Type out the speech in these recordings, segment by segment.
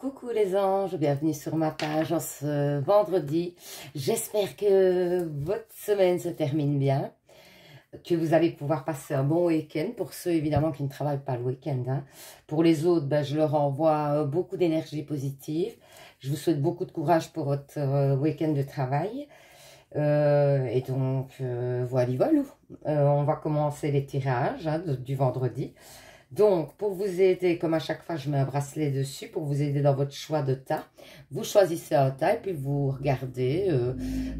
Coucou les anges, bienvenue sur ma page en ce vendredi. J'espère que votre semaine se termine bien, que vous allez pouvoir passer un bon week-end. Pour ceux évidemment qui ne travaillent pas le week-end, hein. Pour les autres, je leur envoie beaucoup d'énergie positive. Je vous souhaite beaucoup de courage pour votre week-end de travail. Et donc, voilà. On va commencer les tirages du vendredi. Donc, pour vous aider, comme à chaque fois, je mets un bracelet dessus pour vous aider dans votre choix de tas. Vous choisissez un tas et puis vous regardez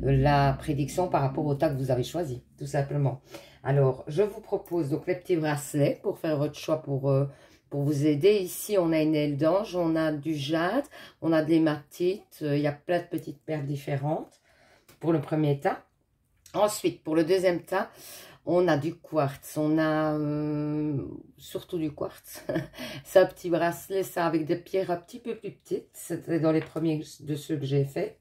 la prédiction par rapport au tas que vous avez choisi, tout simplement. Alors, je vous propose donc les petits bracelets pour faire votre choix pour vous aider. Ici, on a une aile d'ange, on a du jade, on a des matites, il y a plein de petites perles différentes pour le premier tas. Ensuite, pour le deuxième tas, on a du quartz, on a surtout du quartz. C'est un petit bracelet, ça, avec des pierres un petit peu plus petites. C'était dans les premiers de ceux que j'ai fait.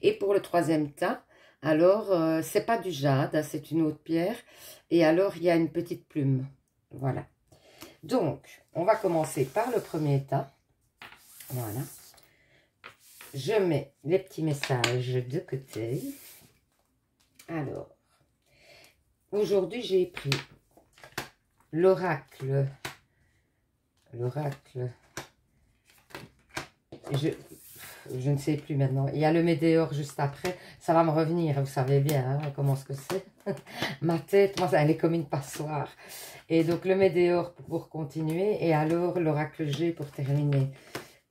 Et pour le troisième tas, alors, c'est pas du jade, c'est une autre pierre. Et alors, il y a une petite plume. Voilà. Donc, on va commencer par le premier tas. Voilà. Je mets les petits messages de côté. Alors, aujourd'hui, j'ai pris l'oracle. Je ne sais plus maintenant. Il y a le météore juste après. Ça va me revenir, vous savez bien comment ce que c'est. Ma tête, moi, elle est comme une passoire. Et donc, le météore pour continuer. Et alors, l'oracle G pour terminer.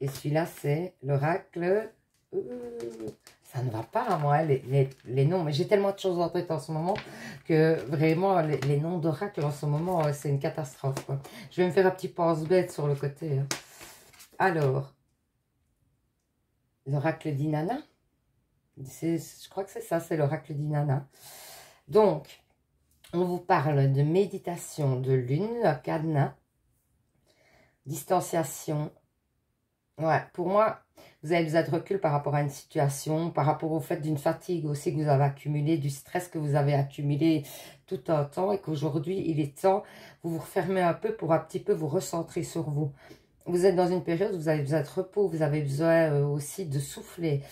Et celui-là, c'est l'oracle... ça ne va pas, moi, les noms. Mais j'ai tellement de choses en tête en ce moment que vraiment, les noms d'oracle en ce moment, c'est une catastrophe, quoi. Je vais me faire un petit pense-bête sur le côté. Hein. Alors, l'oracle d'Inanna. Je crois que c'est ça, c'est l'oracle d'Inanna. Donc, on vous parle de méditation de lune, cadenas, distanciation. Ouais, pour moi... Vous avez besoin de recul par rapport à une situation, par rapport au fait d'une fatigue aussi que vous avez accumulée, du stress que vous avez accumulé tout un temps et qu'aujourd'hui, il est temps, vous vous refermez un peu pour un petit peu vous recentrer sur vous. Vous êtes dans une période où vous avez besoin de repos, vous avez besoin aussi de souffler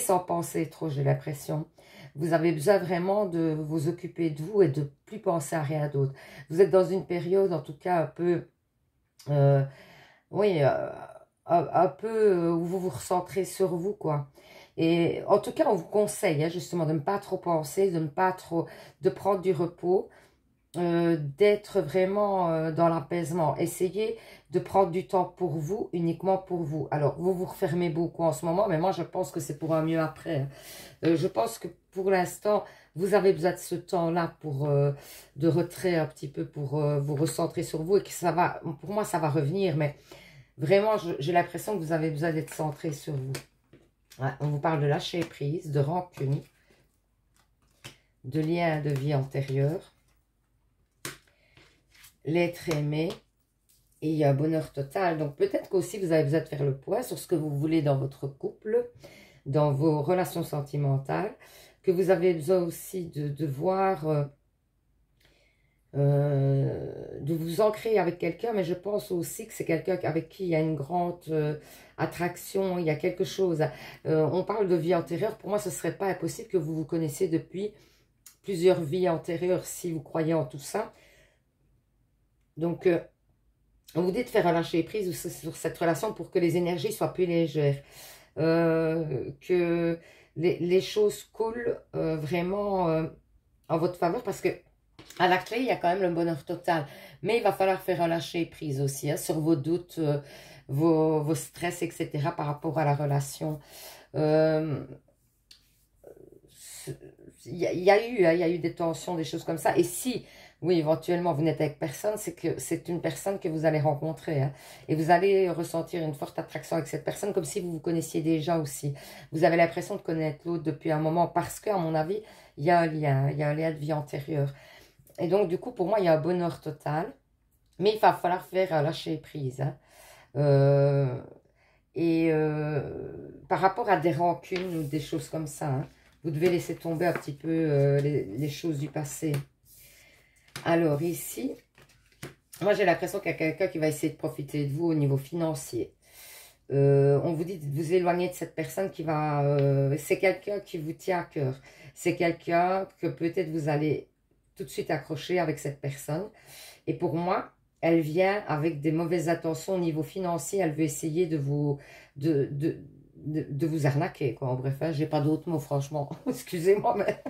sans penser trop, j'ai l'impression. Vous avez besoin vraiment de vous occuper de vous et de plus penser à rien d'autre. Vous êtes dans une période, en tout cas, un peu... oui... un peu où vous vous recentrez sur vous, quoi. Et en tout cas, on vous conseille justement de ne pas trop penser, de prendre du repos, d'être vraiment dans l'apaisement. Essayez de prendre du temps pour vous, uniquement pour vous. Alors, vous vous refermez beaucoup en ce moment, mais moi, je pense que c'est pour un mieux après. Je pense que pour l'instant, vous avez besoin de ce temps-là de retrait un petit peu pour vous recentrer sur vous et que ça va, pour moi, ça va revenir, mais... Vraiment, j'ai l'impression que vous avez besoin d'être centré sur vous. Ouais, on vous parle de lâcher prise, de rancune, de lien de vie antérieure, l'être aimé, et il y a un bonheur total. Donc peut-être qu'aussi vous avez besoin de faire le point sur ce que vous voulez dans votre couple, dans vos relations sentimentales, que vous avez besoin aussi de voir... de vous ancrer avec quelqu'un, mais je pense aussi que c'est quelqu'un avec qui il y a une grande attraction, il y a quelque chose. On parle de vie antérieure, pour moi ce ne serait pas impossible que vous vous connaissiez depuis plusieurs vies antérieures, si vous croyez en tout ça. Donc, on vous dit de faire un lâcher prise sur cette relation pour que les énergies soient plus légères, que les choses coulent vraiment en votre faveur, parce que à la clé, il y a quand même le bonheur total. Mais il va falloir faire un lâcher prise aussi sur vos doutes, vos stress, etc. par rapport à la relation. Il y a eu des tensions, des choses comme ça. Et si, oui, éventuellement, vous n'êtes avec personne, c'est que c'est une personne que vous allez rencontrer. Hein, et vous allez ressentir une forte attraction avec cette personne, comme si vous vous connaissiez déjà aussi. Vous avez l'impression de connaître l'autre depuis un moment, parce qu'à mon avis, il y a un lien de vie antérieure. Et donc, du coup, pour moi, il y a un bonheur total. Mais il va falloir faire lâcher prise. Hein. Par rapport à des rancunes ou des choses comme ça, hein, vous devez laisser tomber un petit peu les choses du passé. Alors, ici, moi, j'ai l'impression qu'il y a quelqu'un qui va essayer de profiter de vous au niveau financier. On vous dit de vous éloigner de cette personne qui va... c'est quelqu'un qui vous tient à cœur. C'est quelqu'un que peut-être vous allez tout de suite accrocher avec cette personne. Et pour moi, elle vient avec des mauvaises intentions au niveau financier. Elle veut essayer de vous... de vous arnaquer, quoi. En bref, hein, j'ai pas d'autres mots, franchement. Excusez-moi, mais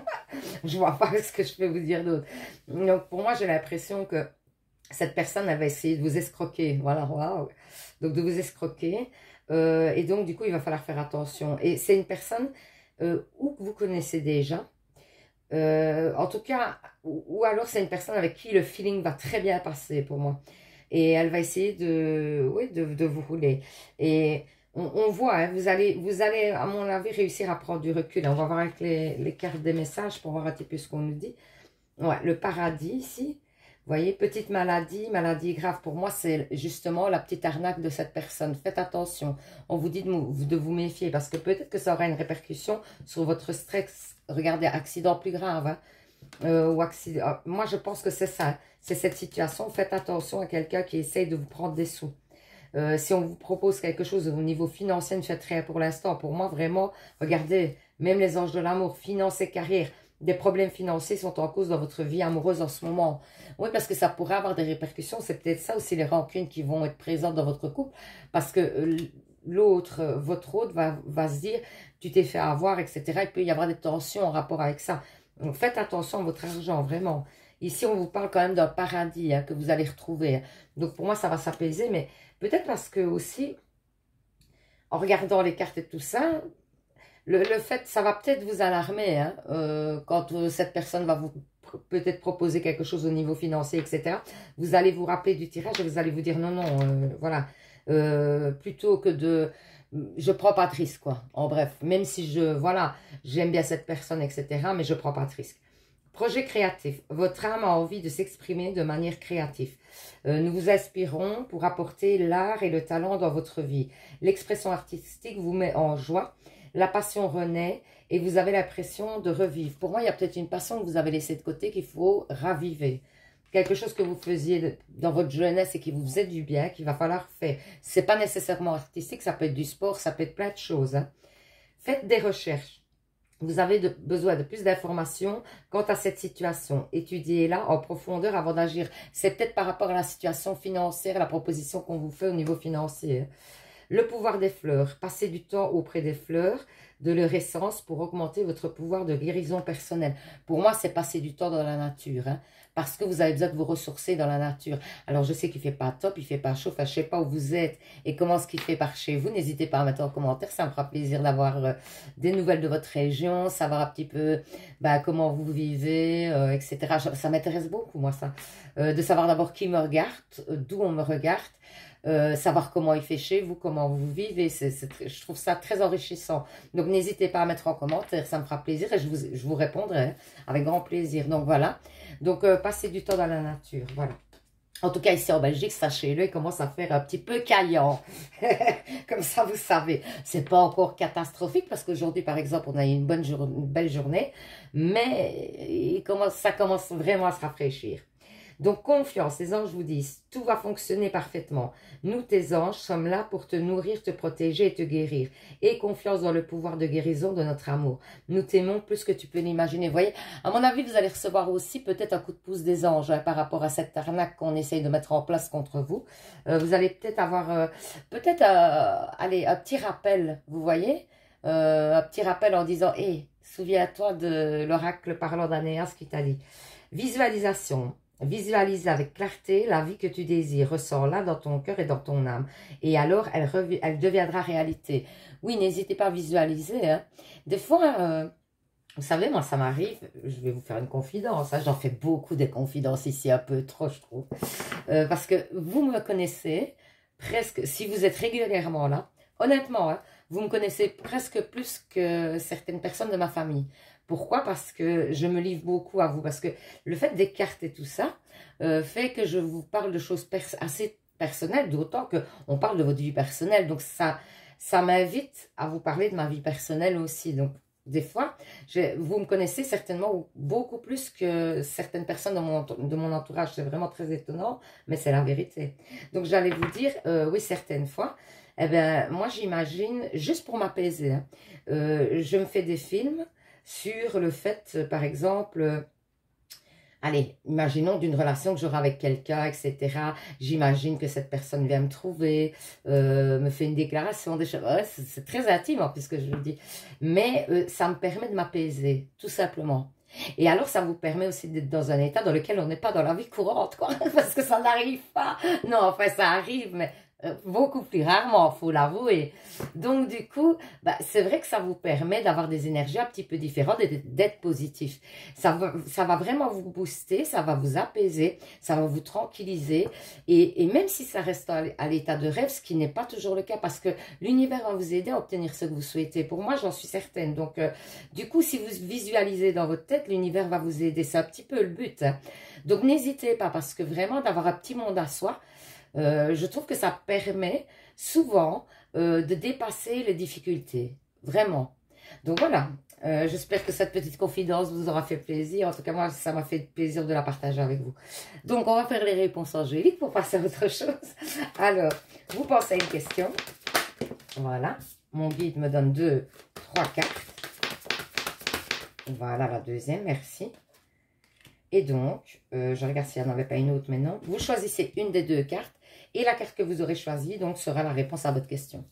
je vois pas ce que je peux vous dire d'autre. Donc, pour moi, j'ai l'impression que cette personne, elle va essayer de vous escroquer. Voilà, waouh. Donc, de vous escroquer. Et donc, du coup, il va falloir faire attention. Et c'est une personne ou que vous connaissez déjà. En tout cas, ou alors c'est une personne avec qui le feeling va très bien passer pour moi. Et elle va essayer de, oui, de vous rouler. Et on voit, hein, vous allez, à mon avis, réussir à prendre du recul. On va voir avec les cartes des messages pour voir un petit peu ce qu'on nous dit. Ouais, le paradis ici. Vous voyez, petite maladie, maladie grave. Pour moi, c'est justement la petite arnaque de cette personne. Faites attention. On vous dit de vous méfier parce que peut-être que ça aura une répercussion sur votre stress. Regardez, accident plus grave. Hein, ou accident. Moi, je pense que c'est ça. Hein. C'est cette situation. Faites attention à quelqu'un qui essaye de vous prendre des sous. Si on vous propose quelque chose au niveau financier, ne faites rien pour l'instant. Pour moi, vraiment, regardez, même les anges de l'amour, finance et carrière, des problèmes financiers sont en cause dans votre vie amoureuse en ce moment. Oui, parce que ça pourrait avoir des répercussions. C'est peut-être ça aussi, les rancunes qui vont être présentes dans votre couple. Parce que l'autre, votre autre, va se dire, tu t'es fait avoir, etc. Il peut y avoir des tensions en rapport avec ça. Donc, faites attention à votre argent, vraiment. Ici, on vous parle quand même d'un paradis hein, que vous allez retrouver. Hein. Donc, pour moi, ça va s'apaiser, mais peut-être parce que aussi, en regardant les cartes et tout ça, le fait, ça va peut-être vous alarmer hein, quand cette personne va vous peut-être proposer quelque chose au niveau financier, etc. Vous allez vous rappeler du tirage et vous allez vous dire non, non, voilà. Plutôt que de... Je prends pas de risque, quoi. En bref, même si voilà, j'aime bien cette personne, etc. Mais je prends pas de risque. Projet créatif. Votre âme a envie de s'exprimer de manière créative. Nous vous inspirons pour apporter l'art et le talent dans votre vie. L'expression artistique vous met en joie. La passion renaît et vous avez l'impression de revivre. Pour moi, il y a peut-être une passion que vous avez laissée de côté qu'il faut raviver. Quelque chose que vous faisiez dans votre jeunesse et qui vous faisait du bien, qu'il va falloir faire. Ce n'est pas nécessairement artistique, ça peut être du sport, ça peut être plein de choses. Hein. Faites des recherches. Vous avez besoin de plus d'informations quant à cette situation. Étudiez-la en profondeur avant d'agir. C'est peut-être par rapport à la situation financière, la proposition qu'on vous fait au niveau financier. Le pouvoir des fleurs. Passez du temps auprès des fleurs, de leur essence pour augmenter votre pouvoir de guérison personnelle. Pour moi, c'est passer du temps dans la nature. Hein, parce que vous avez besoin de vous ressourcer dans la nature. Alors, je sais qu'il ne fait pas top, il ne fait pas chaud. Enfin, je ne sais pas où vous êtes et comment ce qu'il fait par chez vous. N'hésitez pas à mettre en commentaire. Ça me fera plaisir d'avoir des nouvelles de votre région, savoir un petit peu comment vous vivez, etc. Ça m'intéresse beaucoup, moi, ça. De savoir d'abord qui me regarde, d'où on me regarde. Savoir comment il fait chez vous, comment vous vivez, je trouve ça très enrichissant. Donc n'hésitez pas à mettre en commentaire, ça me fera plaisir et je vous répondrai hein, avec grand plaisir. Donc voilà, donc passez du temps dans la nature, voilà. En tout cas, ici en Belgique, sachez-le, il commence à faire un petit peu caillant. Comme ça, vous savez. C'est pas encore catastrophique parce qu'aujourd'hui, par exemple, on a eu une belle journée. Mais ça commence vraiment à se rafraîchir. Donc, confiance, les anges vous disent, tout va fonctionner parfaitement. Nous, tes anges, sommes là pour te nourrir, te protéger et te guérir. Et confiance dans le pouvoir de guérison de notre amour. Nous t'aimons plus que tu peux l'imaginer. Vous voyez, à mon avis, vous allez recevoir aussi peut-être un coup de pouce des anges hein, par rapport à cette arnaque qu'on essaye de mettre en place contre vous. Vous allez peut-être avoir, allez, un petit rappel, vous voyez, un petit rappel en disant, hé, souviens-toi de l'oracle parlant d'Anéas qui t'a dit. Visualisation. Visualise avec clarté la vie que tu désires, ressens-la dans ton cœur et dans ton âme. Et alors, elle deviendra réalité. Oui, n'hésitez pas à visualiser. Hein. Des fois, vous savez, moi, ça m'arrive, je vais vous faire une confidence. Hein, j'en fais beaucoup des confidences ici, un peu trop, je trouve. Parce que vous me connaissez presque, si vous êtes régulièrement là, honnêtement, hein, vous me connaissez presque plus que certaines personnes de ma famille. Pourquoi? Parce que je me livre beaucoup à vous. Parce que le fait des cartes et tout ça fait que je vous parle de choses assez personnelles, d'autant qu'on parle de votre vie personnelle. Donc, ça m'invite à vous parler de ma vie personnelle aussi. Donc, des fois, vous me connaissez certainement beaucoup plus que certaines personnes de mon entourage. C'est vraiment très étonnant, mais c'est la vérité. Donc, j'allais vous dire, oui, certaines fois, Eh bien, moi, j'imagine, juste pour m'apaiser, hein, je me fais des films sur le fait, par exemple, allez, imaginons d'une relation que j'aurai avec quelqu'un, etc. J'imagine que cette personne vient me trouver, me fait une déclaration, des choses. Ouais, c'est très intime en plus ce que je vous dis. Mais ça me permet de m'apaiser, tout simplement. Et alors, ça vous permet aussi d'être dans un état dans lequel on n'est pas dans la vie courante, quoi. Parce que ça n'arrive pas. Non, enfin, ça arrive, mais beaucoup plus rarement, faut l'avouer. Donc, du coup, bah, c'est vrai que ça vous permet d'avoir des énergies un petit peu différentes et d'être positif. Ça va vraiment vous booster, ça va vous apaiser, ça va vous tranquilliser. Et même si ça reste à l'état de rêve, ce qui n'est pas toujours le cas, parce que l'univers va vous aider à obtenir ce que vous souhaitez. Pour moi, j'en suis certaine. Donc, du coup, si vous visualisez dans votre tête, l'univers va vous aider. C'est un petit peu le but, hein. Donc, n'hésitez pas, parce que vraiment, d'avoir un petit monde à soi, je trouve que ça permet souvent de dépasser les difficultés. Vraiment. Donc, voilà. J'espère que cette petite confidence vous aura fait plaisir. En tout cas, moi, ça m'a fait plaisir de la partager avec vous. Donc, on va faire les réponses angéliques pour passer à autre chose. Alors, vous pensez à une question. Voilà. Mon guide me donne 2, 3 cartes. Voilà la deuxième, merci. Et donc, je regarde s'il n'y en avait pas une autre maintenant. Vous choisissez une des 2 cartes et la carte que vous aurez choisie, donc, sera la réponse à votre question.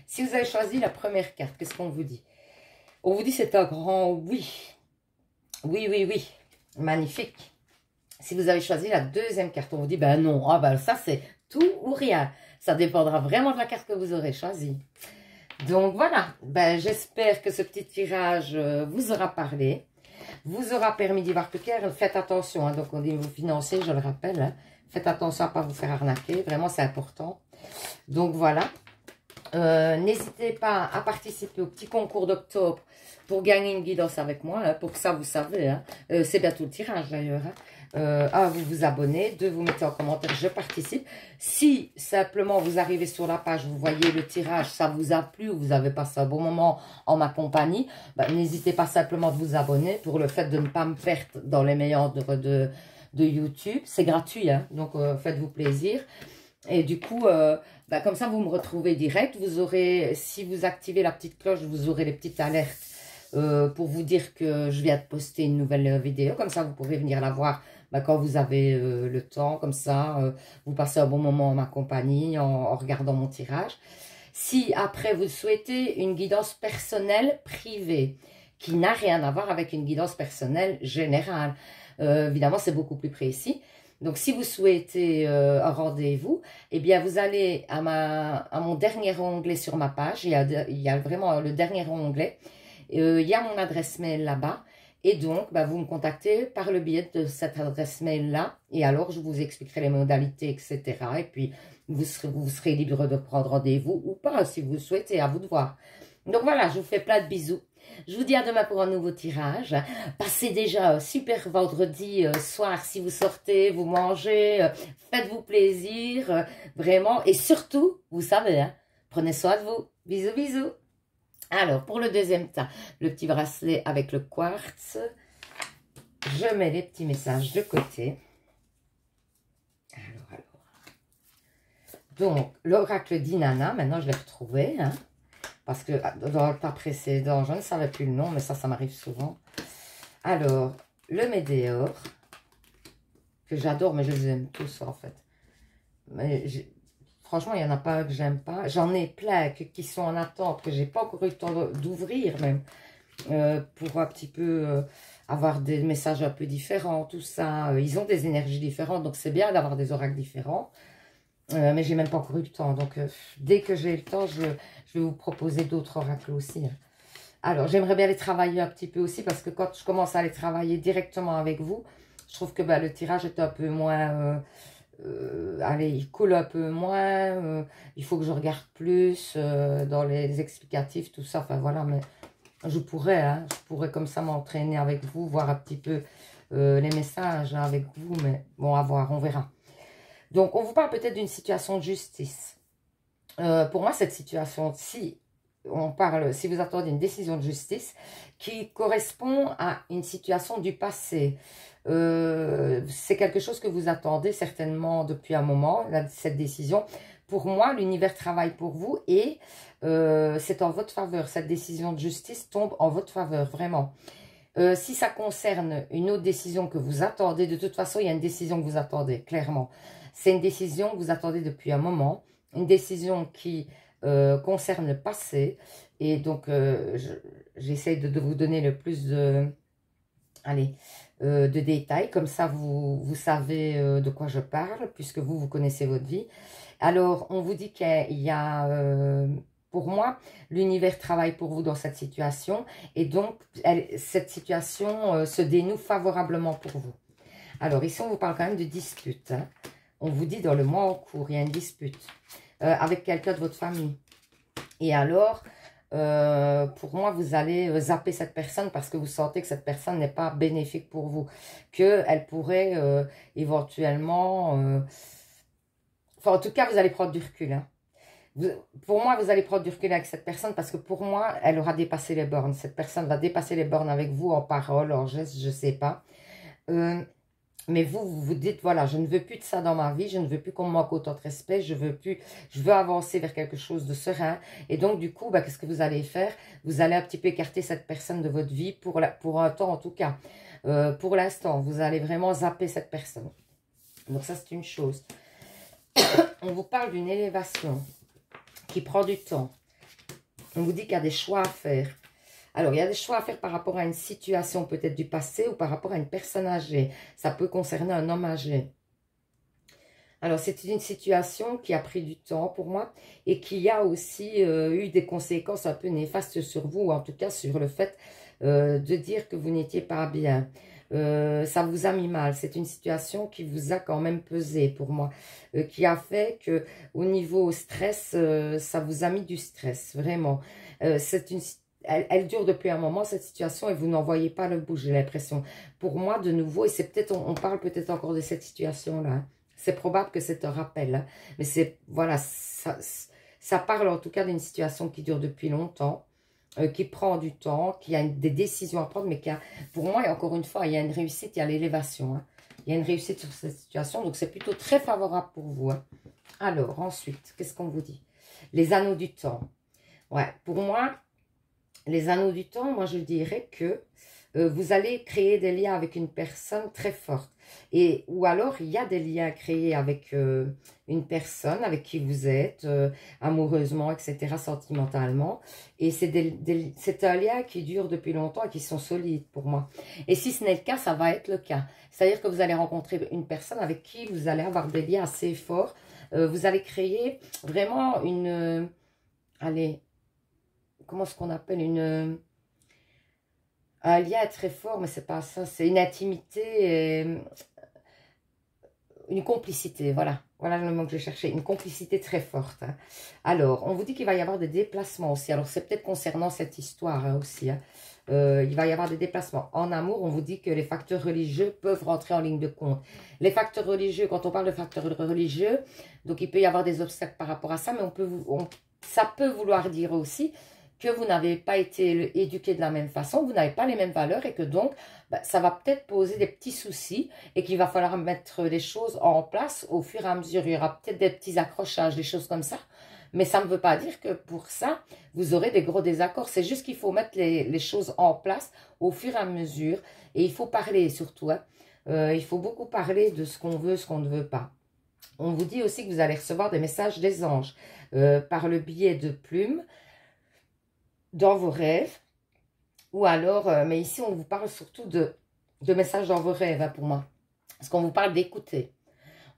Si vous avez choisi la première carte, qu'est-ce qu'on vous dit? On vous dit c'est un grand oui. Oui, oui, oui. Magnifique. Si vous avez choisi la deuxième carte, on vous dit, ben non, ah ben ça c'est tout ou rien. Ça dépendra vraiment de la carte que vous aurez choisie. Donc voilà, ben, j'espère que ce petit tirage vous aura parlé, vous aura permis d'y voir plus clair. Faites attention, hein, donc au niveau financier, je le rappelle, hein, faites attention à ne pas vous faire arnaquer, vraiment c'est important. Donc voilà, n'hésitez pas à participer au petit concours d'octobre pour gagner une guidance avec moi, hein, pour que ça vous savez, hein, c'est bientôt le tirage d'ailleurs, hein. Vous vous abonnez, 2, vous mettez en commentaire, je participe. Si simplement vous arrivez sur la page, vous voyez le tirage, ça vous a plu, ou vous avez passé un bon moment en ma compagnie, bah, n'hésitez pas simplement de vous abonner pour le fait de ne pas me perdre dans les méandres de YouTube. C'est gratuit, hein, donc faites-vous plaisir. Et du coup, bah, comme ça, vous me retrouvez direct. Vous aurez, si vous activez la petite cloche, vous aurez les petites alertes pour vous dire que je viens de poster une nouvelle vidéo. Comme ça, vous pourrez venir la voir quand vous avez le temps. Comme ça, vous passez un bon moment en ma compagnie en regardant mon tirage. Si après, vous souhaitez une guidance personnelle privée qui n'a rien à voir avec une guidance personnelle générale, évidemment, c'est beaucoup plus précis. Donc, si vous souhaitez un rendez-vous, eh bien, vous allez à mon dernier onglet sur ma page. Il y a vraiment le dernier onglet. Il y a mon adresse mail là-bas. Et donc, bah, vous me contactez par le biais de cette adresse mail-là. Et alors, je vous expliquerai les modalités, etc. Et puis, vous serez libre de prendre rendez-vous ou pas, si vous le souhaitez, à vous de voir. Donc voilà, je vous fais plein de bisous. Je vous dis à demain pour un nouveau tirage. Passez déjà un super vendredi soir si vous sortez, vous mangez, faites-vous plaisir, vraiment. Et surtout, vous savez, hein, prenez soin de vous. Bisous, bisous. Alors, pour le deuxième tas, le petit bracelet avec le quartz, je mets les petits messages de côté. Alors. Donc, l'oracle d'Inanna, maintenant je l'ai retrouvé, hein. Parce que dans le tas précédent, je ne savais plus le nom, mais ça m'arrive souvent. Alors, le météore, que j'adore, mais je les aime tous en fait. Mais franchement, il n'y en a pas un que j'aime pas. J'en ai plein qui sont en attente, que j'ai pas encore eu le temps d'ouvrir même. Pour un petit peu avoir des messages un peu différents, tout ça. Ils ont des énergies différentes, donc c'est bien d'avoir des oracles différents. Mais j'ai même pas encore eu le temps. Donc, dès que j'ai le temps, je vais vous proposer d'autres oracles aussi, hein. Alors, j'aimerais bien les travailler un petit peu aussi, parce que quand je commence à les travailler directement avec vous, je trouve que le tirage est un peu moins... allez, il coule un peu moins. Il faut que je regarde plus dans les explicatifs, tout ça. Enfin, voilà, mais je pourrais comme ça m'entraîner avec vous, voir un petit peu les messages avec vous. Mais bon, à voir, on verra. Donc, on vous parle peut-être d'une situation de justice. Pour moi, cette situation, si vous attendez une décision de justice qui correspond à une situation du passé, c'est quelque chose que vous attendez certainement depuis un moment, cette décision. pour moi, l'univers travaille pour vous et c'est en votre faveur. Cette décision de justice tombe en votre faveur, vraiment. Si ça concerne une autre décision que vous attendez, de toute façon, il y a une décision que vous attendez, clairement. C'est une décision que vous attendez depuis un moment, une décision qui concerne le passé. Et donc, j'essaie de vous donner le plus de, allez, de détails. Comme ça, vous savez de quoi je parle, puisque vous connaissez votre vie. Alors, on vous dit qu'il y a... pour moi, l'univers travaille pour vous dans cette situation et donc cette situation se dénoue favorablement pour vous. Alors ici, on vous parle quand même de dispute. Hein. On vous dit dans le mois en cours, il y a une dispute avec quelqu'un de votre famille. Et alors, pour moi, vous allez zapper cette personne parce que vous sentez que cette personne n'est pas bénéfique pour vous. Qu'elle pourrait éventuellement... enfin, en tout cas, vous allez prendre du recul. Hein. Pour moi, vous allez prendre du recul avec cette personne parce que pour moi, elle aura dépassé les bornes. Cette personne va dépasser les bornes avec vous en parole, en geste, je ne sais pas. Mais vous vous dites, voilà, je ne veux plus de ça dans ma vie, je ne veux plus qu'on me manque autant de respect, je veux avancer vers quelque chose de serein. Et donc, du coup, qu'est-ce que vous allez faire? Vous allez un petit peu écarter cette personne de votre vie pour un temps en tout cas. Pour l'instant, vous allez vraiment zapper cette personne. Donc ça, c'est une chose. On vous parle d'une élévation qui prend du temps. On vous dit qu'il y a des choix à faire. Alors, il y a des choix à faire par rapport à une situation peut-être du passé ou par rapport à une personne âgée. Ça peut concerner un homme âgé. Alors, c'est une situation qui a pris du temps pour moi et qui a aussi eu des conséquences un peu néfastes sur vous, ou en tout cas sur le fait de dire que vous n'étiez pas bien. Ça vous a mis mal. C'est une situation qui vous a quand même pesé pour moi, qui a fait que au niveau stress, ça vous a mis du stress, vraiment. Elle dure depuis un moment, cette situation, et vous n'en voyez pas le bout, j'ai l'impression. Pour moi, de nouveau, et c'est peut-être, on parle peut-être encore de cette situation-là. Hein. C'est probable que c'est un rappel, hein. Mais c'est, voilà, ça parle en tout cas d'une situation qui dure depuis longtemps. Qui prend du temps, qui a des décisions à prendre, mais qui a, pour moi, et encore une fois, il y a une réussite, il y a l'élévation. Hein. Il y a une réussite sur cette situation, donc c'est plutôt très favorable pour vous. Hein. Alors, ensuite, qu'est-ce qu'on vous dit? Les anneaux du temps. Ouais, pour moi, les anneaux du temps, moi je dirais que vous allez créer des liens avec une personne très forte. Ou alors, il y a des liens créés avec une personne avec qui vous êtes, amoureusement, etc., sentimentalement. Et c'est un lien qui dure depuis longtemps et qui sont solides pour moi. Et si ce n'est le cas, ça va être le cas. C'est-à-dire que vous allez rencontrer une personne avec qui vous allez avoir des liens assez forts. Vous allez créer vraiment une... allez, comment est-ce qu'on appelle un lien très fort, mais c'est pas ça, c'est une intimité, une complicité, voilà. Voilà le mot que je cherchais, une complicité très forte. Hein. Alors, on vous dit qu'il va y avoir des déplacements aussi. Alors, c'est peut-être concernant cette histoire hein, aussi. Hein. Il va y avoir des déplacements. En amour, on vous dit que les facteurs religieux peuvent rentrer en ligne de compte. Les facteurs religieux, quand on parle de facteurs religieux, donc il peut y avoir des obstacles par rapport à ça, mais ça peut vouloir dire aussi que vous n'avez pas été éduqué de la même façon, vous n'avez pas les mêmes valeurs et que donc, ça va peut-être poser des petits soucis et qu'il va falloir mettre les choses en place au fur et à mesure. Il y aura peut-être des petits accrochages, des choses comme ça. Mais ça ne veut pas dire que pour ça, vous aurez des gros désaccords. C'est juste qu'il faut mettre les choses en place au fur et à mesure. Et il faut parler surtout. Hein. Il faut beaucoup parler de ce qu'on veut, ce qu'on ne veut pas. On vous dit aussi que vous allez recevoir des messages des anges par le biais de plumes, dans vos rêves, ou alors, mais ici on vous parle surtout de messages dans vos rêves, hein, pour moi, parce qu'on vous parle d'écouter,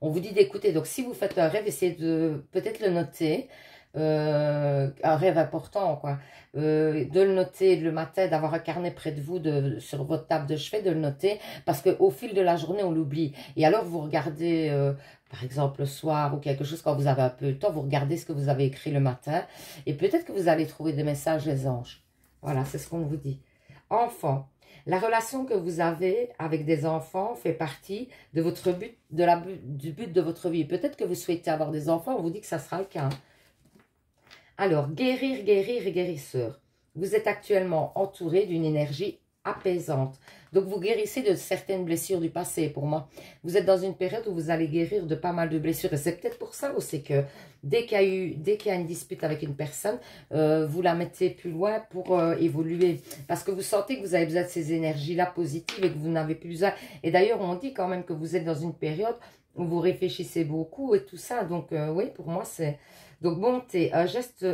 on vous dit d'écouter, donc si vous faites un rêve, essayez de peut-être le noter, un rêve important, quoi, de le noter le matin, d'avoir un carnet près de vous, sur votre table de chevet, de le noter, parce qu'au fil de la journée, on l'oublie, et alors vous regardez... par exemple, le soir ou quelque chose, quand vous avez un peu de temps, vous regardez ce que vous avez écrit le matin. Et peut-être que vous allez trouver des messages des anges. Voilà, c'est ce qu'on vous dit. Enfant, la relation que vous avez avec des enfants fait partie de votre but, du but de votre vie. Peut-être que vous souhaitez avoir des enfants, on vous dit que ça sera le cas. Alors, guérir, guérir et guérisseur. Vous êtes actuellement entouré d'une énergie apaisante. Donc, vous guérissez de certaines blessures du passé, pour moi. Vous êtes dans une période où vous allez guérir de pas mal de blessures. Et c'est peut-être pour ça aussi que dès qu'il y a une dispute avec une personne, vous la mettez plus loin pour évoluer. Parce que vous sentez que vous avez besoin de ces énergies-là positives et que vous n'avez plus besoin. Et d'ailleurs, on dit quand même que vous êtes dans une période où vous réfléchissez beaucoup et tout ça. Donc, oui, pour moi, c'est... Donc, bonté, un geste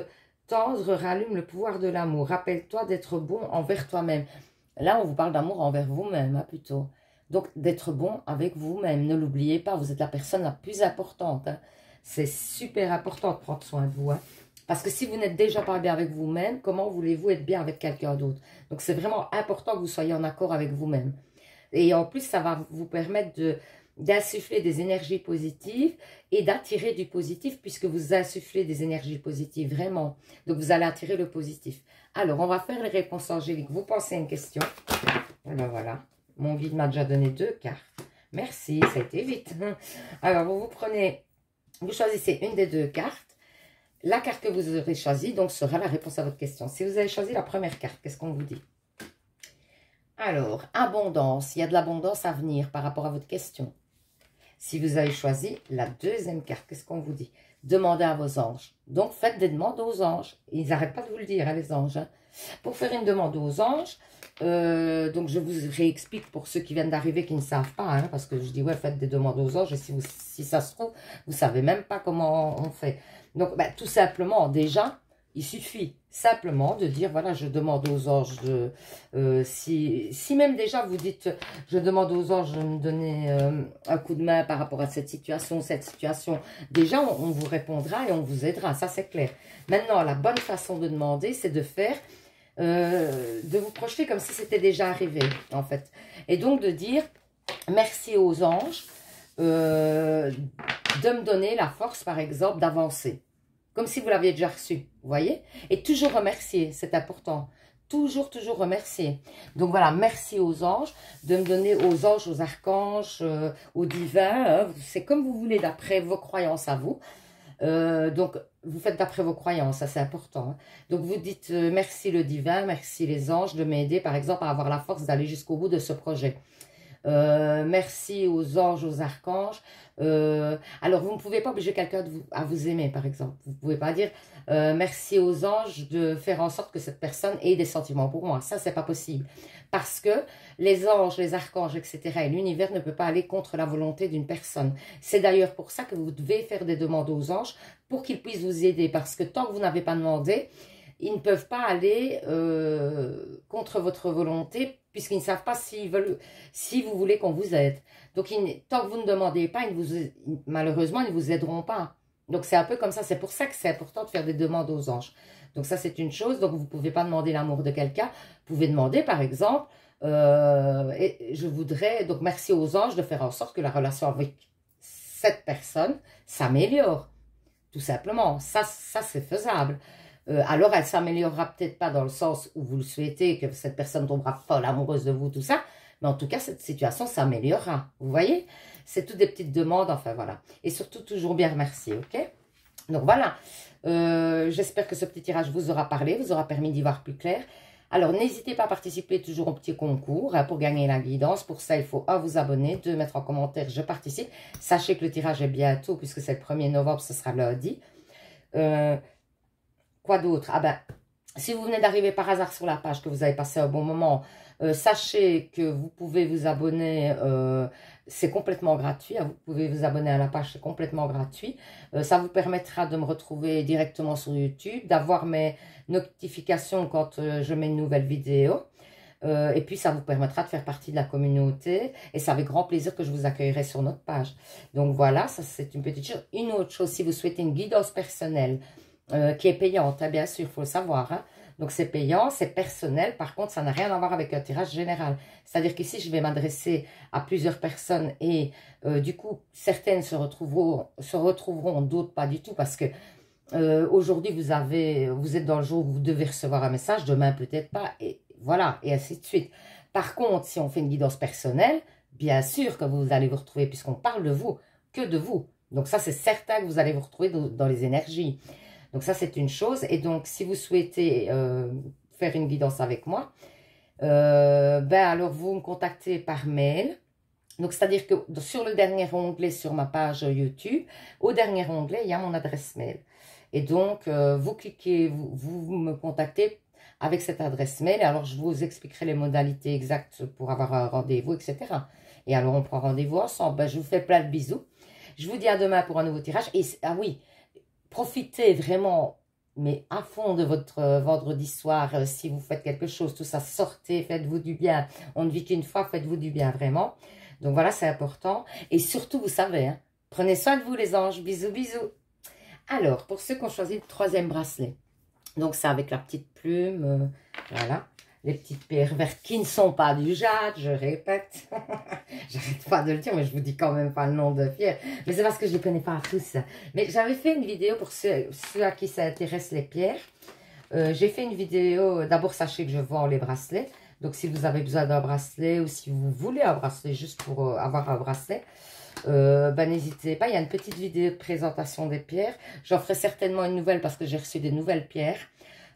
tendre rallume le pouvoir de l'amour. Rappelle-toi d'être bon envers toi-même. Là, on vous parle d'amour envers vous-même, hein, plutôt. Donc, d'être bon avec vous-même. Ne l'oubliez pas, vous êtes la personne la plus importante. Hein. C'est super important de prendre soin de vous. Hein. Parce que si vous n'êtes déjà pas bien avec vous-même, comment voulez-vous être bien avec quelqu'un d'autre? Donc, c'est vraiment important que vous soyez en accord avec vous-même. Et en plus, ça va vous permettre d'insuffler des énergies positives et d'attirer du positif puisque vous insufflez des énergies positives, vraiment. Donc, vous allez attirer le positif. Alors, on va faire les réponses angéliques. Vous pensez à une question. Alors, voilà. Mon guide m'a déjà donné 2 cartes. Merci, ça a été vite. Alors, vous choisissez une des 2 cartes. La carte que vous aurez choisie, donc, sera la réponse à votre question. Si vous avez choisi la première carte, qu'est-ce qu'on vous dit? Alors, abondance. Il y a de l'abondance à venir par rapport à votre question. Si vous avez choisi la deuxième carte, qu'est-ce qu'on vous dit? Demandez à vos anges. Donc, faites des demandes aux anges. Ils n'arrêtent pas de vous le dire, hein, les anges. Hein. Pour faire une demande aux anges, donc je vous réexplique pour ceux qui viennent d'arriver qui ne savent pas, hein, parce que je dis, ouais, faites des demandes aux anges, et si ça se trouve, vous ne savez même pas comment on fait. Donc, ben, tout simplement, déjà, il suffit simplement de dire, voilà, je demande aux anges de... si même déjà vous dites, je demande aux anges de me donner un coup de main par rapport à cette situation, déjà on vous répondra et on vous aidera, ça c'est clair. Maintenant, la bonne façon de demander, c'est de faire, de vous projeter comme si c'était déjà arrivé, en fait. Et donc de dire, merci aux anges de me donner la force, par exemple, d'avancer. Comme si vous l'aviez déjà reçu, vous voyez? Et toujours remercier, c'est important. Toujours remercier. Donc voilà, merci aux anges, de me donner aux anges, aux archanges, aux divins. Hein, c'est comme vous voulez, d'après vos croyances à vous. Donc, vous faites d'après vos croyances, ça c'est important. Hein. Donc, vous dites merci le divin, merci les anges de m'aider, par exemple, à avoir la force d'aller jusqu'au bout de ce projet. Merci aux anges, aux archanges. Alors, vous ne pouvez pas obliger quelqu'un à vous aimer, par exemple. Vous ne pouvez pas dire merci aux anges de faire en sorte que cette personne ait des sentiments pour moi. Ça, c'est pas possible. Parce que les anges, les archanges, etc. et l'univers ne peut pas aller contre la volonté d'une personne. C'est d'ailleurs pour ça que vous devez faire des demandes aux anges pour qu'ils puissent vous aider. Parce que tant que vous n'avez pas demandé, ils ne peuvent pas aller contre votre volonté puisqu'ils ne savent pas si vous voulez qu'on vous aide. Donc, tant que vous ne demandez pas, malheureusement, ils ne vous aideront pas. Donc, c'est un peu comme ça. C'est pour ça que c'est important de faire des demandes aux anges. Donc, ça, c'est une chose. Donc, vous ne pouvez pas demander l'amour de quelqu'un. Vous pouvez demander, par exemple, et je voudrais, donc, merci aux anges de faire en sorte que la relation avec cette personne s'améliore. Tout simplement. Ça c'est faisable. Alors, elle s'améliorera peut-être pas dans le sens où vous le souhaitez, que cette personne tombera folle, amoureuse de vous, tout ça. Mais en tout cas, cette situation s'améliorera. Vous voyez? C'est toutes des petites demandes, enfin voilà. Et surtout, toujours bien remercier, ok? Donc voilà. J'espère que ce petit tirage vous aura parlé, vous aura permis d'y voir plus clair. Alors, n'hésitez pas à participer toujours au petit concours hein, pour gagner la guidance. Pour ça, il faut 1, vous abonner, 2, mettre en commentaire « Je participe ». Sachez que le tirage est bientôt, puisque c'est le 1er novembre, ce sera lundi. Quoi d'autre? Ah ben, si vous venez d'arriver par hasard sur la page, que vous avez passé un bon moment, sachez que vous pouvez vous abonner, c'est complètement gratuit. Hein, vous pouvez vous abonner à la page, c'est complètement gratuit. Ça vous permettra de me retrouver directement sur YouTube, d'avoir mes notifications quand je mets une nouvelle vidéo. Et puis, ça vous permettra de faire partie de la communauté. Et c'est avec grand plaisir que je vous accueillerai sur notre page. Donc voilà, ça c'est une petite chose. Une autre chose, si vous souhaitez une guidance personnelle, qui est payante, hein, bien sûr, il faut le savoir. Hein. Donc, c'est payant, c'est personnel. Par contre, ça n'a rien à voir avec un tirage général. C'est-à-dire qu'ici, je vais m'adresser à plusieurs personnes et du coup, certaines se retrouveront, d'autres pas du tout parce que aujourd'hui, vous êtes dans le jour où vous devez recevoir un message, demain peut-être pas, et voilà, et ainsi de suite. Par contre, si on fait une guidance personnelle, bien sûr que vous allez vous retrouver, puisqu'on parle de vous, que de vous. Donc ça, c'est certain que vous allez vous retrouver dans les énergies. Donc ça, c'est une chose. Et donc, si vous souhaitez faire une guidance avec moi, ben alors vous me contactez par mail. Donc, c'est-à-dire que sur le dernier onglet sur ma page YouTube, au dernier onglet, il y a mon adresse mail. Et donc, vous cliquez, vous me contactez avec cette adresse mail. Alors, je vous expliquerai les modalités exactes pour avoir un rendez-vous, etc. Et alors, on prend rendez-vous ensemble. Ben, je vous fais plein de bisous. Je vous dis à demain pour un nouveau tirage. Et, ah oui, profitez vraiment, mais à fond de votre vendredi soir. Si vous faites quelque chose, tout ça, sortez, faites-vous du bien. On ne vit qu'une fois, faites-vous du bien, vraiment. Donc voilà, c'est important. Et surtout, vous savez, hein, prenez soin de vous les anges. Bisous, bisous. Alors, pour ceux qui ont choisi le troisième bracelet, donc c'est avec la petite plume, voilà, les petites pierres vertes qui ne sont pas du jade, je répète. J'arrête pas de le dire, mais je vous dis quand même pas le nom de pierre. Mais c'est parce que je ne les connais pas tous. Mais j'avais fait une vidéo pour ceux à qui ça intéresse les pierres. J'ai fait une vidéo, d'abord sachez que je vends les bracelets. Donc, si vous avez besoin d'un bracelet ou si vous voulez un bracelet juste pour avoir un bracelet, ben, n'hésitez pas. Il y a une petite vidéo de présentation des pierres. J'en ferai certainement une nouvelle parce que j'ai reçu des nouvelles pierres.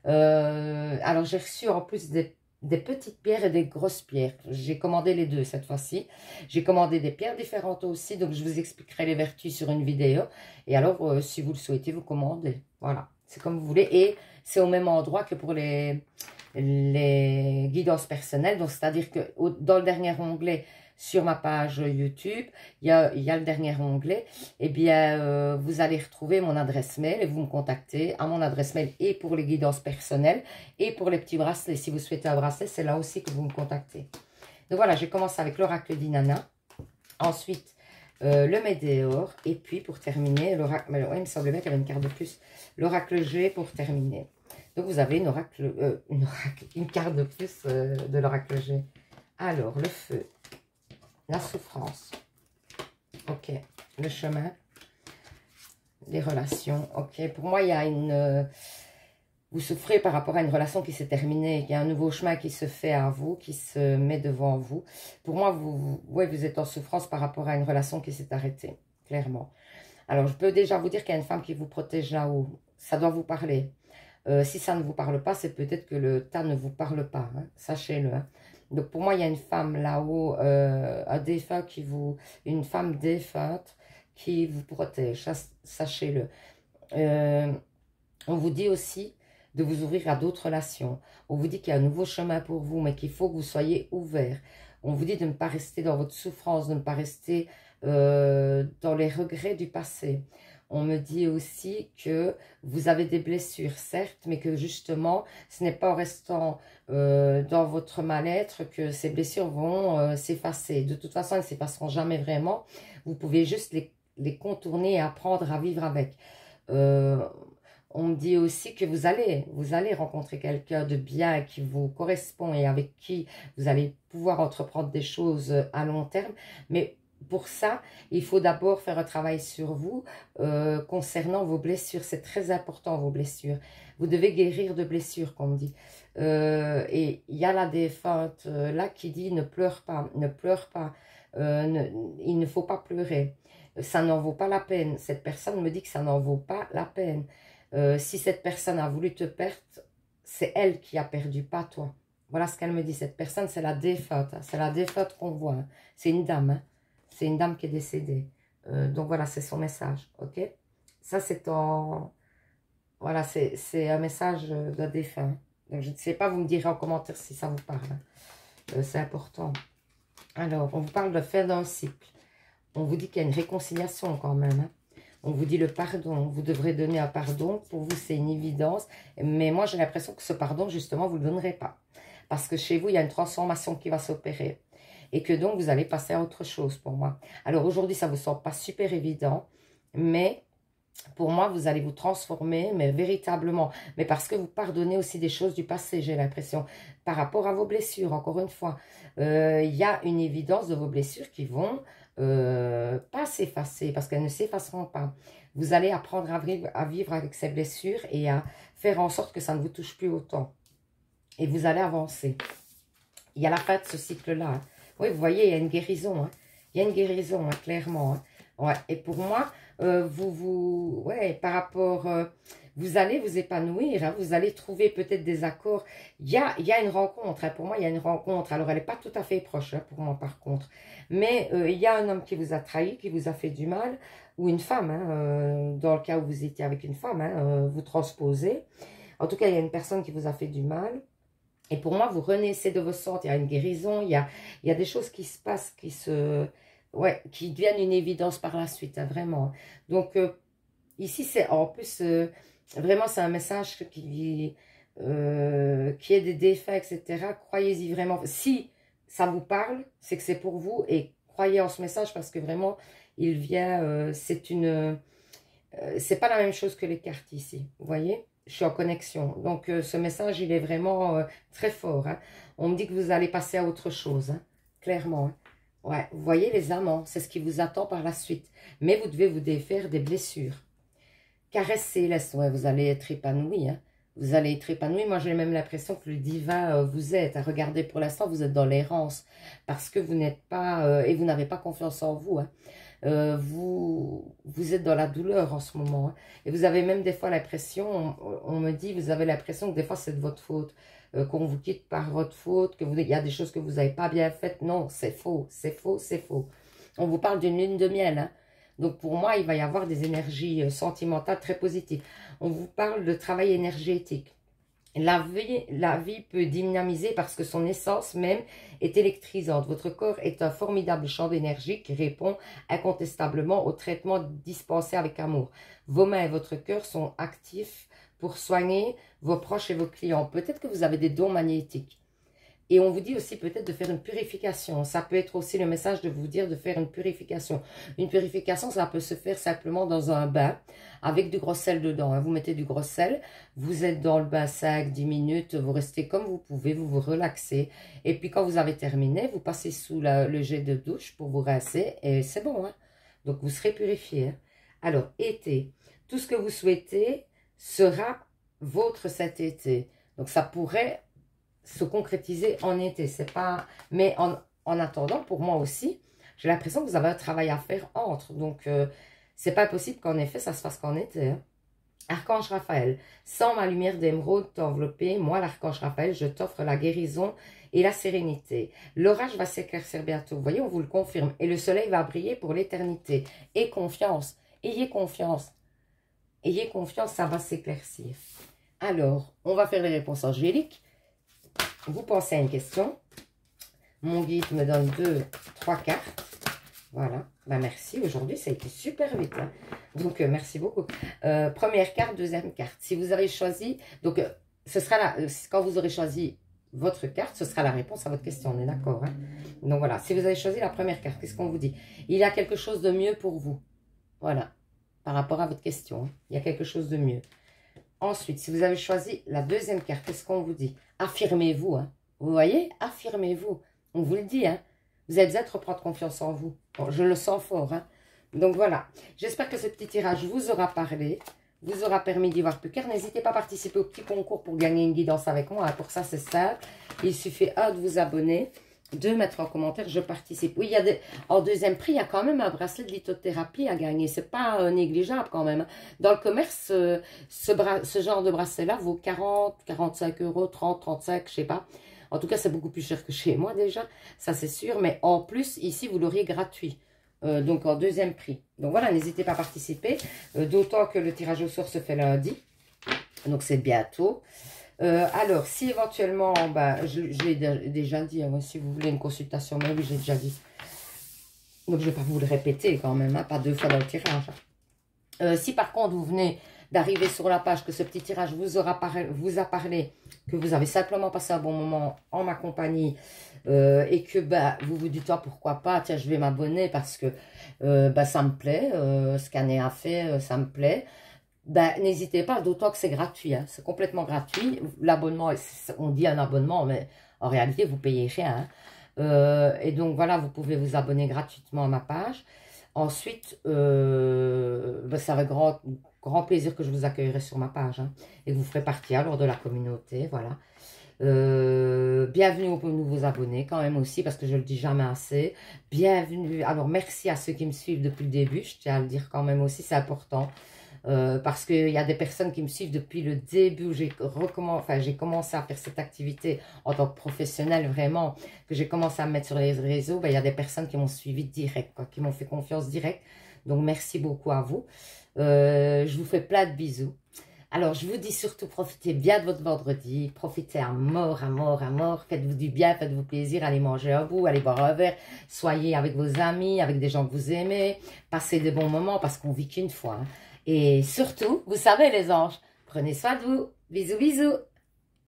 Alors, j'ai reçu en plus des petites pierres et des grosses pierres. J'ai commandé les deux cette fois-ci. J'ai commandé des pierres différentes aussi. Donc, je vous expliquerai les vertus sur une vidéo. Et alors, si vous le souhaitez, vous commandez. Voilà, c'est comme vous voulez. Et c'est au même endroit que pour les guidances personnelles. Donc, c'est-à-dire que dans le dernier onglet sur ma page YouTube, il y a le dernier onglet. Eh bien, vous allez retrouver mon adresse mail et vous me contactez à mon adresse mail et pour les guidances personnelles et pour les petits bracelets. Si vous souhaitez un bracelet, c'est là aussi que vous me contactez. Donc, voilà, j'ai commencé avec l'oracle d'Inanna. Ensuite, le Médéor. Et puis, pour terminer, l'oracle... Ouais, il me semblait bien qu'il y avait une carte de plus. L'oracle G pour terminer. Donc, vous avez une carte de plus de l'oracle G. Alors, le feu, la souffrance, ok, le chemin, les relations, ok. Pour moi, il y a une... vous souffrez par rapport à une relation qui s'est terminée. Il y a un nouveau chemin qui se fait à vous, qui se met devant vous. Pour moi, vous êtes en souffrance par rapport à une relation qui s'est arrêtée, clairement. Alors, je peux déjà vous dire qu'il y a une femme qui vous protège là-haut. Ça doit vous parler. Si ça ne vous parle pas, c'est peut-être que le tas ne vous parle pas, hein, sachez-le. Hein. Donc pour moi, il y a une femme là-haut, un défunt une femme défunte qui vous protège, sachez-le. On vous dit aussi de vous ouvrir à d'autres relations. On vous dit qu'il y a un nouveau chemin pour vous, mais qu'il faut que vous soyez ouvert. On vous dit de ne pas rester dans votre souffrance, de ne pas rester dans les regrets du passé. On me dit aussi que vous avez des blessures, certes, mais que justement, ce n'est pas en restant dans votre mal-être que ces blessures vont s'effacer. De toute façon, elles ne s'effaceront jamais vraiment. Vous pouvez juste les contourner et apprendre à vivre avec. On me dit aussi que vous allez rencontrer quelqu'un de bien qui vous correspond et avec qui vous allez pouvoir entreprendre des choses à long terme. Mais pour ça, il faut d'abord faire un travail sur vous concernant vos blessures. C'est très important, vos blessures. Vous devez guérir de blessures, comme on dit. Et il y a la défunte là qui dit ne pleure pas, ne pleure pas. Il ne faut pas pleurer. Ça n'en vaut pas la peine. Cette personne me dit que ça n'en vaut pas la peine. Si cette personne a voulu te perdre, c'est elle qui a perdu, pas toi. Voilà ce qu'elle me dit. Cette personne, c'est la défunte. Hein. C'est la défunte qu'on voit. Hein. C'est une dame. Hein. C'est une dame qui est décédée. Donc voilà, c'est son message. Ok. Ça, c'est en... Voilà, c'est un message d'un défunt. Donc je ne sais pas, vous me direz en commentaire si ça vous parle. Hein. C'est important. Alors, on vous parle de fin d'un cycle. On vous dit qu'il y a une réconciliation quand même. Hein. On vous dit le pardon. Vous devrez donner un pardon. Pour vous, c'est une évidence. Mais moi, j'ai l'impression que ce pardon, justement, vous ne le donnerez pas. Parce que chez vous, il y a une transformation qui va s'opérer. Et que donc, vous allez passer à autre chose pour moi. Alors, aujourd'hui, ça ne vous semble pas super évident. Mais pour moi, vous allez vous transformer, mais véritablement. Mais parce que vous pardonnez aussi des choses du passé, j'ai l'impression. Par rapport à vos blessures, encore une fois. Il y a une évidence de vos blessures qui vont... pas s'effacer, parce qu'elles ne s'effaceront pas. Vous allez apprendre à vivre avec ces blessures et à faire en sorte que ça ne vous touche plus autant. Et vous allez avancer. Il y a la fin de ce cycle-là. Hein. Oui, vous voyez, il y a une guérison. Hein. Il y a une guérison, hein, clairement. Hein. Ouais. Et pour moi, ouais, par rapport... vous allez vous épanouir, hein, vous allez trouver peut-être des accords. Il y a une rencontre, hein, pour moi, il y a une rencontre. Alors, elle n'est pas tout à fait proche, hein, pour moi, par contre. Mais il y a un homme qui vous a trahi, qui vous a fait du mal, ou une femme, hein, dans le cas où vous étiez avec une femme, hein, vous transposez. En tout cas, il y a une personne qui vous a fait du mal. Et pour moi, vous renaissez de vos cendres, il y a une guérison, il y a des choses qui se passent, qui deviennent une évidence par la suite, hein, vraiment. Donc, ici, c'est en plus, vraiment, c'est un message qui est des défaits, etc. Croyez-y vraiment. Si ça vous parle, c'est que c'est pour vous et croyez en ce message parce que vraiment, il vient, c'est pas la même chose que les cartes ici, vous voyez? Je suis en connexion. Donc, ce message, il est vraiment très fort. Hein. On me dit que vous allez passer à autre chose, hein, clairement. Hein. Ouais, vous voyez les amants, c'est ce qui vous attend par la suite. Mais vous devez vous défaire des blessures. Caressez, ouais, vous allez être épanoui. Hein. Vous allez être épanoui. Moi, j'ai même l'impression que le divin vous aide. Regardez, pour l'instant, vous êtes dans l'errance. Parce que vous n'êtes pas, et vous n'avez pas confiance en vous. Hein. Vous êtes dans la douleur en ce moment. Hein. Et vous avez même des fois l'impression, on me dit, vous avez l'impression que des fois c'est de votre faute. Qu'on vous quitte par votre faute, il y a des choses que vous n'avez pas bien faites. Non, c'est faux, c'est faux, c'est faux. On vous parle d'une lune de miel. Hein. Donc pour moi, il va y avoir des énergies sentimentales très positives. On vous parle de travail énergétique. La vie peut dynamiser parce que son essence même est électrisante. Votre corps est un formidable champ d'énergie qui répond incontestablement au traitement dispensé avec amour. Vos mains et votre cœur sont actifs pour soigner vos proches et vos clients. Peut-être que vous avez des dons magnétiques. Et on vous dit aussi peut-être de faire une purification. Ça peut être aussi le message de vous dire de faire une purification. Une purification, ça peut se faire simplement dans un bain avec du gros sel dedans. Hein. Vous mettez du gros sel, vous êtes dans le bain 5-10 minutes, vous restez comme vous pouvez, vous vous relaxez. Et puis quand vous avez terminé, vous passez sous le jet de douche pour vous rincer et c'est bon. Hein. Donc vous serez purifié. Hein. Alors, été, tout ce que vous souhaitez sera vôtre cet été. Donc ça pourrait se concrétiser en été, c'est pas... Mais en attendant, pour moi aussi, j'ai l'impression que vous avez un travail à faire entre. Donc, c'est pas possible qu'en effet, ça se fasse qu'en été. Hein. Archange Raphaël, sans ma lumière d'émeraude t'envelopper, moi, l'archange Raphaël, je t'offre la guérison et la sérénité. L'orage va s'éclaircir bientôt, vous voyez, on vous le confirme. Et le soleil va briller pour l'éternité. Et confiance, ayez confiance. Ayez confiance, ça va s'éclaircir. Alors, on va faire les réponses angéliques. Vous pensez à une question. Mon guide me donne 3 cartes. Voilà. Ben merci. Aujourd'hui, ça a été super vite. Hein. Donc, merci beaucoup. Première carte, deuxième carte. Si vous avez choisi... Donc, ce sera là. Quand vous aurez choisi votre carte, ce sera la réponse à votre question. On est d'accord. Hein? Donc, voilà. Si vous avez choisi la première carte, qu'est-ce qu'on vous dit? Il y a quelque chose de mieux pour vous. Voilà. Par rapport à votre question. Hein? Il y a quelque chose de mieux. Ensuite, si vous avez choisi la deuxième carte, qu'est-ce qu'on vous dit? Affirmez-vous. Hein. Vous voyez? Affirmez-vous. On vous le dit. Hein. Vous avez besoin de reprendre confiance en vous. Bon, je le sens fort. Hein. Donc voilà. J'espère que ce petit tirage vous aura parlé, vous aura permis d'y voir plus clair. N'hésitez pas à participer au petit concours pour gagner une guidance avec moi. Hein. Pour ça, c'est simple. Il suffit, de vous abonner. 2, mettre en commentaire, je participe. Oui, il y a en deuxième prix, il y a quand même un bracelet de lithothérapie à gagner. C'est pas négligeable quand même. Dans le commerce, ce genre de bracelet-là vaut 40, 45 euros, 30, 35, je sais pas. En tout cas, c'est beaucoup plus cher que chez moi déjà, ça c'est sûr. Mais en plus, ici, vous l'auriez gratuit. Donc en deuxième prix. Donc voilà, n'hésitez pas à participer. D'autant que le tirage au sort se fait lundi. Donc c'est bientôt. Alors, si éventuellement, je l'ai déjà dit, hein, si vous voulez une consultation, mais oui, j'ai déjà dit. Donc, je ne vais pas vous le répéter quand même, hein, pas 2 fois dans le tirage. Si par contre, vous venez d'arriver sur la page, que ce petit tirage vous a parlé, que vous avez simplement passé un bon moment en ma compagnie, et que vous vous dites, pourquoi pas, tiens, je vais m'abonner parce que ça me plaît, ce qu'Anne a fait, ça me plaît. N'hésitez pas, d'autant que c'est gratuit, hein, c'est complètement gratuit. L'abonnement, on dit un abonnement, mais en réalité, vous payez rien. Hein. Et donc, voilà, vous pouvez vous abonner gratuitement à ma page. Ensuite, c'est avec grand plaisir que je vous accueillerai sur ma page. Hein, et vous ferez partie alors de la communauté, voilà. Bienvenue aux nouveaux abonnés quand même aussi, parce que je le dis jamais assez. Bienvenue, alors merci à ceux qui me suivent depuis le début, je tiens à le dire quand même aussi, c'est important. parce qu'il y a des personnes qui me suivent depuis le début où j'ai commencé à faire cette activité en tant que professionnelle, vraiment, que j'ai commencé à me mettre sur les réseaux. Ben, il y a des personnes qui m'ont suivi direct, quoi, qui m'ont fait confiance direct. Donc, merci beaucoup à vous. Je vous fais plein de bisous. Alors, je vous dis surtout, profitez bien de votre vendredi, profitez à mort, à mort, à mort, faites-vous du bien, faites-vous plaisir, allez manger un bout, allez boire un verre, soyez avec vos amis, avec des gens que vous aimez, passez de bons moments parce qu'on vit qu'une fois. Hein. Et surtout, vous savez les anges, prenez soin de vous, bisous, bisous.